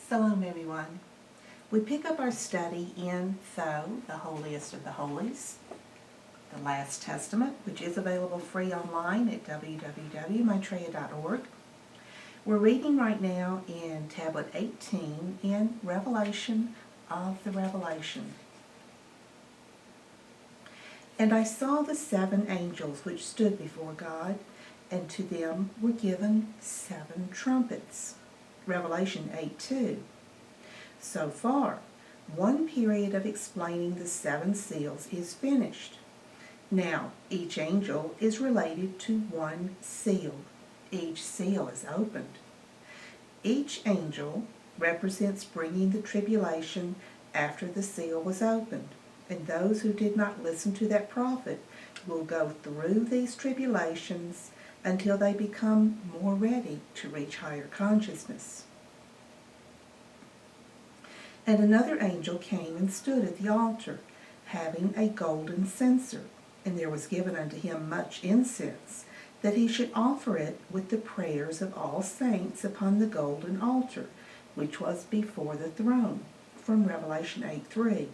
Shalom, everyone. We pick up our study in Though, the Holiest of the Holies, the Last Testament, which is available free online at www.maitreya.org. We're reading right now in Tablet 18 in Revelation of the Revelation. And I saw the 7 angels which stood before God, and to them were given 7 trumpets. Revelation 8:2. So far, one period of explaining the 7 seals is finished. Now, each angel is related to one seal. Each seal is opened. Each angel represents bringing the tribulation after the seal was opened. And those who did not listen to that prophet will go through these tribulations until they become more ready to reach higher consciousness. And another angel came and stood at the altar, having a golden censer, and there was given unto him much incense, that he should offer it with the prayers of all saints upon the golden altar, which was before the throne, from Revelation 8:3.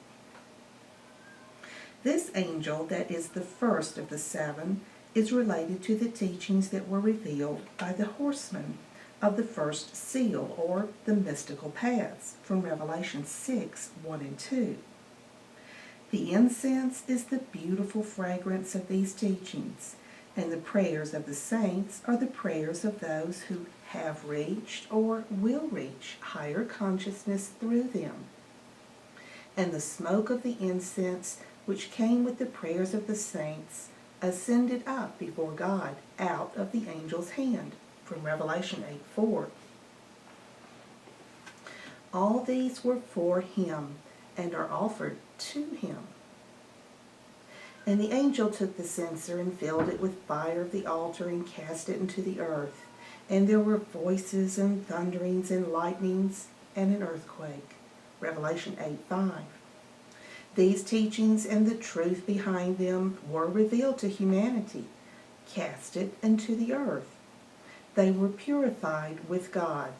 This angel, that is the first of the 7, is related to the teachings that were revealed by the horseman of the first seal, or the mystical paths, from Revelation 6:1 and 2. The incense is the beautiful fragrance of these teachings, and the prayers of the saints are the prayers of those who have reached or will reach higher consciousness through them. And the smoke of the incense, which came with the prayers of the saints, ascended up before God out of the angel's hand, from Revelation 8:4. All these were for him, and are offered to him. And the angel took the censer, and filled it with fire of the altar, and cast it into the earth. And there were voices, and thunderings, and lightnings, and an earthquake. Revelation 8:5. These teachings and the truth behind them were revealed to humanity, casted into the earth. They were purified with God,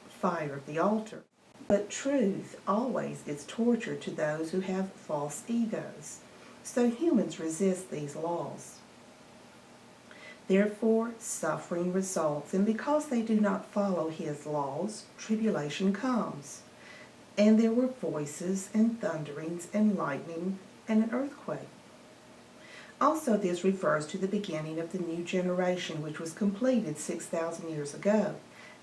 fire of the altar. But truth always is torture to those who have false egos, so humans resist these laws. Therefore, suffering results, and because they do not follow his laws, tribulation comes. And there were voices, and thunderings, and lightning, and an earthquake. Also, this refers to the beginning of the new generation, which was completed 6,000 years ago,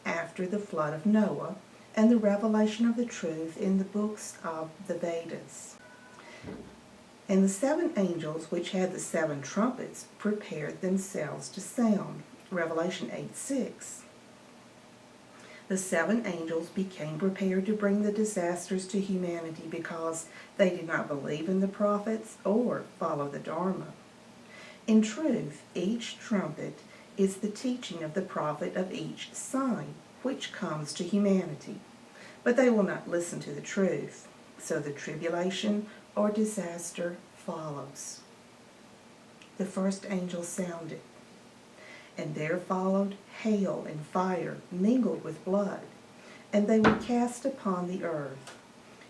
after the flood of Noah, and the revelation of the truth in the books of the Vedas. And the 7 angels, which had the 7 trumpets, prepared themselves to sound. Revelation 8:6. The 7 angels became prepared to bring the disasters to humanity because they did not believe in the prophets or follow the Dharma. In truth, each trumpet is the teaching of the prophet of each sign, which comes to humanity. But they will not listen to the truth, so the tribulation or disaster follows. The first angel sounded, and there followed hail and fire mingled with blood, and they were cast upon the earth.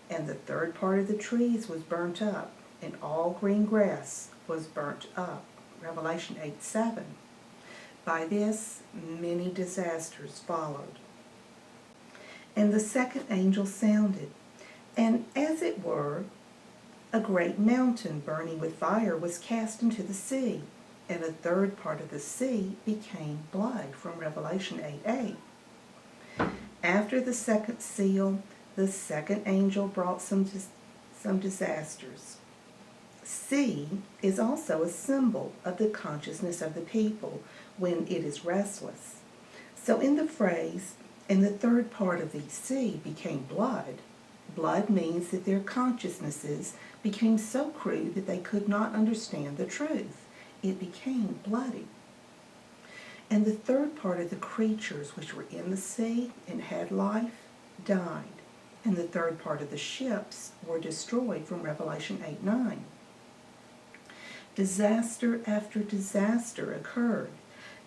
And the third part of the trees was burnt up, and all green grass was burnt up. Revelation 8:7. By this, many disasters followed. And the second angel sounded, and as it were, a great mountain burning with fire was cast into the sea, and a third part of the sea became blood, from Revelation 8:8. After the second seal, the second angel brought some disasters. Sea is also a symbol of the consciousness of the people when it is restless. So in the phrase, and the third part of the sea became blood, blood means that their consciousnesses became so crude that they could not understand the truth. It became bloody. And the third part of the creatures which were in the sea and had life died. And the third part of the ships were destroyed, from Revelation 8:9. Disaster after disaster occurred.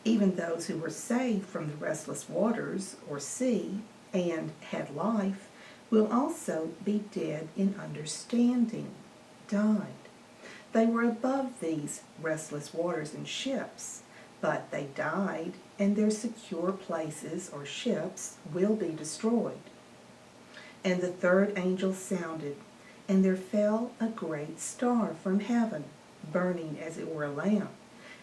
Even those who were saved from the restless waters or sea and had life will also be dead in understanding, died. They were above these restless waters in ships, but they died, and their secure places or ships will be destroyed. And the third angel sounded, and there fell a great star from heaven, burning as it were a lamp,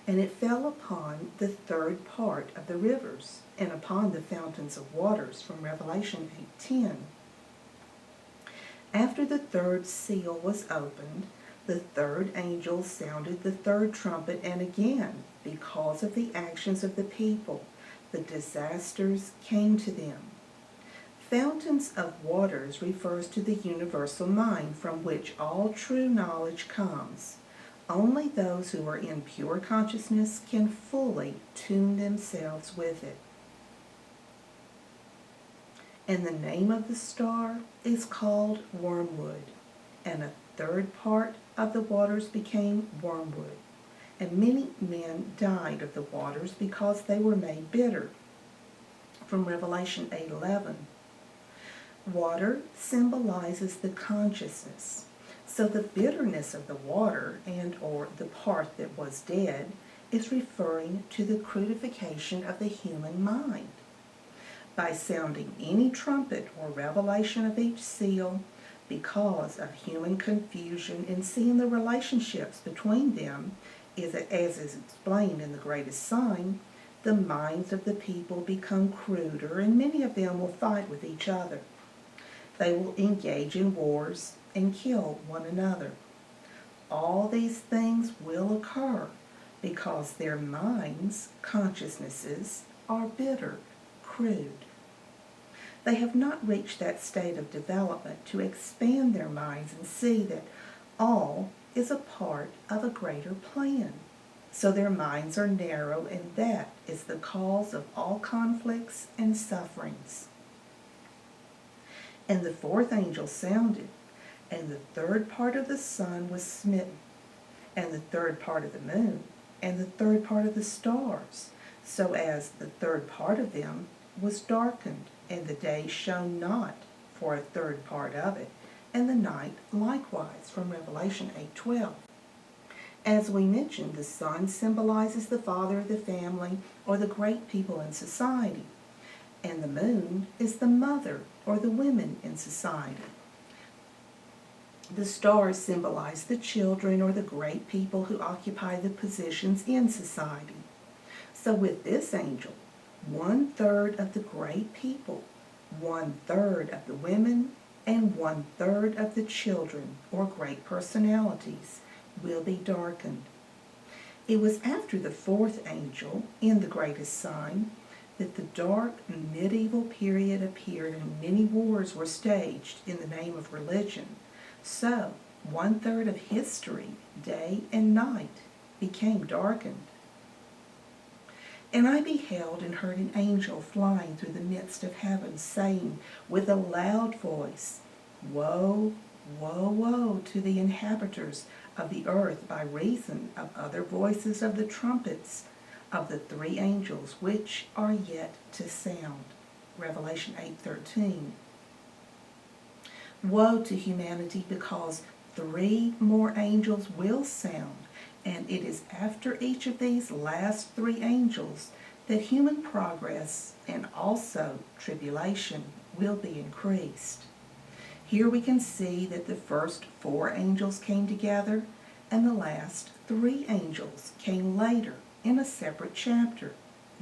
and it fell upon the third part of the rivers, and upon the fountains of waters, from Revelation 8:10. After the third seal was opened, the third angel sounded the third trumpet, and again, because of the actions of the people, the disasters came to them. Fountains of waters refers to the universal mind from which all true knowledge comes. Only those who are in pure consciousness can fully tune themselves with it. And the name of the star is called wormwood, and a third part of the waters became wormwood. And many men died of the waters because they were made bitter. From Revelation 8:11. Water symbolizes the consciousness. So the bitterness of the water and or the part that was dead is referring to the crudification of the human mind. By sounding any trumpet or revelation of each seal, because of human confusion in seeing the relationships between them, as is explained in the greatest sign, the minds of the people become cruder, and many of them will fight with each other. They will engage in wars and kill one another. All these things will occur because their minds, consciousnesses, are bitter, crude. They have not reached that state of development to expand their minds and see that all is a part of a greater plan. So their minds are narrow, and that is the cause of all conflicts and sufferings. And the fourth angel sounded, and the third part of the sun was smitten, and the third part of the moon, and the third part of the stars, so as the third part of them was darkened, and the day shone not for a third part of it, and the night likewise, from Revelation 8:12. As we mentioned, the sun symbolizes the father of the family or the great people in society, and the moon is the mother or the women in society. The stars symbolize the children or the great people who occupy the positions in society. So with this angel, 1/3 of the great people, 1/3 of the women, and 1/3 of the children or great personalities will be darkened. It was after the fourth angel, in the greatest sign, that the dark medieval period appeared and many wars were staged in the name of religion. So 1/3 of history, day and night, became darkened. And I beheld and heard an angel flying through the midst of heaven, saying with a loud voice, Woe, woe, woe to the inhabitants of the earth by reason of other voices of the trumpets of the three angels which are yet to sound. Revelation 8:13. Woe to humanity, because 3 more angels will sound, and it is after each of these last 3 angels that human progress and also tribulation will be increased. Here we can see that the first 4 angels came together, and the last 3 angels came later in a separate chapter.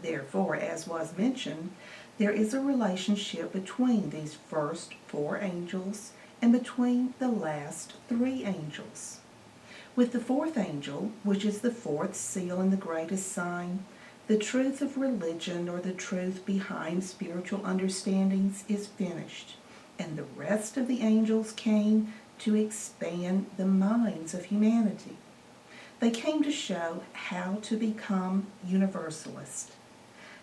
Therefore, as was mentioned, there is a relationship between these first 4 angels and between the last 3 angels. With the 4th angel, which is the 4th seal and the greatest sign, the truth of religion or the truth behind spiritual understandings is finished, and the rest of the angels came to expand the minds of humanity. They came to show how to become universalist,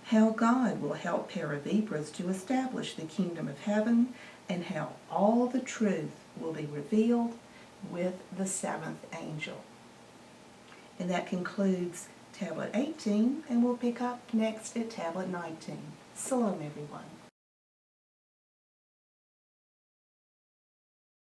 how God will help Paravipras to establish the kingdom of heaven, and how all the truth will be revealed with the 7th angel. And that concludes Tablet 18, and we'll pick up next at Tablet 19. Shalom, everyone.